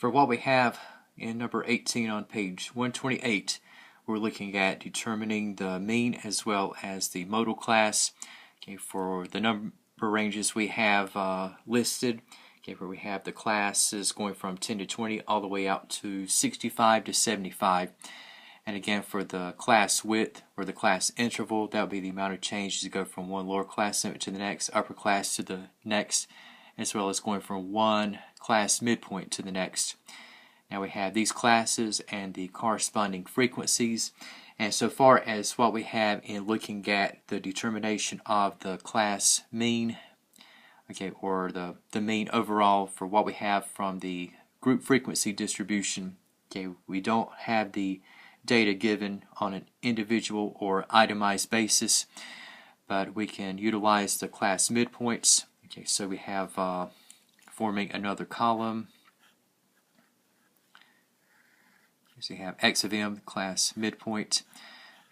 For what we have in number 18 on page 128, we're looking at determining the mean as well as the modal class. Okay, for the number ranges we have listed, okay, where we have the classes going from 10 to 20 all the way out to 65 to 75. And again, for the class width or the class interval, that would be the amount of change as you go from one lower class limit to the next, upper class to the next, as well as going from one class midpoint to the next. Now we have these classes and the corresponding frequencies. And so far as what we have in looking at the determination of the class mean, okay, or the mean overall for what we have from the group frequency distribution, okay, we don't have the data given on an individual or itemized basis, but we can utilize the class midpoints. Okay, so we have forming another column. So you have x of m, class midpoint.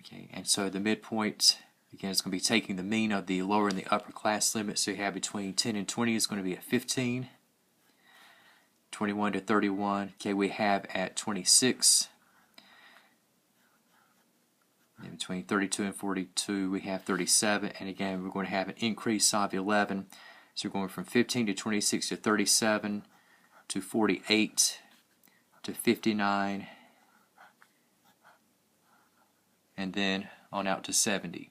Okay, and so the midpoint, again, is going to be taking the mean of the lower and the upper class limit. So you have between 10 and 20 is going to be at 15. 21 to 31, okay, we have at 26. And between 32 and 42, we have 37. And again, we're going to have an increase of 11. So we're going from 15 to 26 to 37 to 48 to 59. And then on out to 70.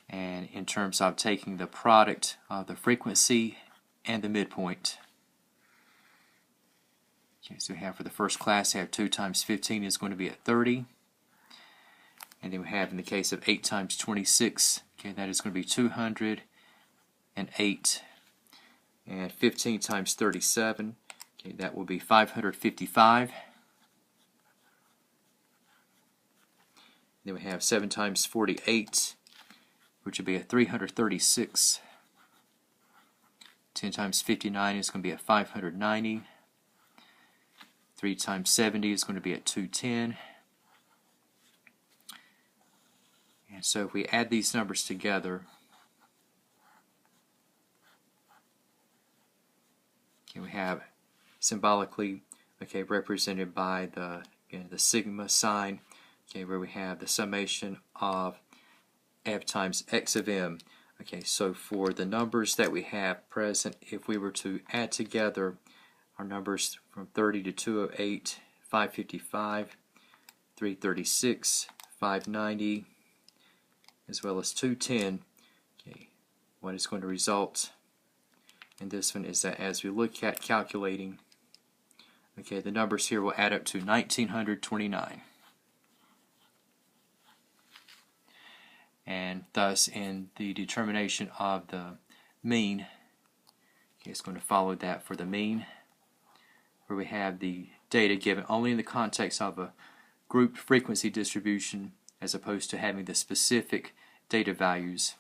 And in terms of taking the product of the frequency and the midpoint, okay, so we have for the first class, we have 2 times 15 is going to be at 30. And then we have in the case of 8 times 26, okay, that is going to be 208. And 15 times 37, okay, that will be 555. Then we have 7 times 48, which would be a 336. 10 times 59 is going to be at 590. 3 times 70 is going to be at 210. And so if we add these numbers together, okay, we have symbolically, okay, represented by the sigma sign, okay, where we have the summation of f times x of m. Okay, so for the numbers that we have present, if we were to add together our numbers from 30 to 208, 555, 336, 590, as well as 210, okay, what is going to result in this one is that as we look at calculating, okay, the numbers here will add up to 1929. And thus in the determination of the mean, okay, it's going to follow that for the mean, where we have the data given only in the context of a group frequency distribution as opposed to having the specific data values.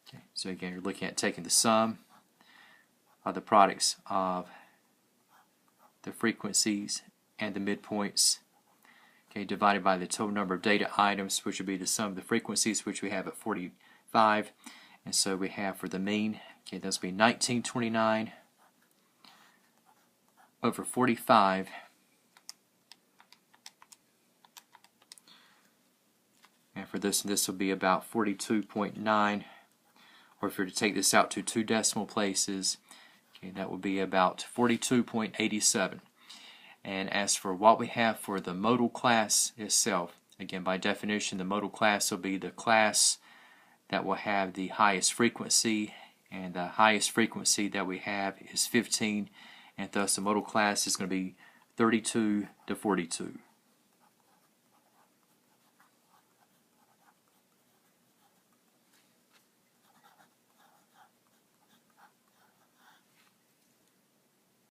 Okay, so again, you're looking at taking the sum of the products of the frequencies and the midpoints, okay, divided by the total number of data items, which would be the sum of the frequencies, which we have at 45. And so we have for the mean, okay, this will be 1929 over 45. And for this will be about 42.9, or if you're to take this out to 2 decimal places, okay, that will be about 42.87. And as for what we have for the modal class itself, again, by definition, the modal class will be the class that will have the highest frequency, and the highest frequency that we have is 15, and thus the modal class is going to be 32 to 42.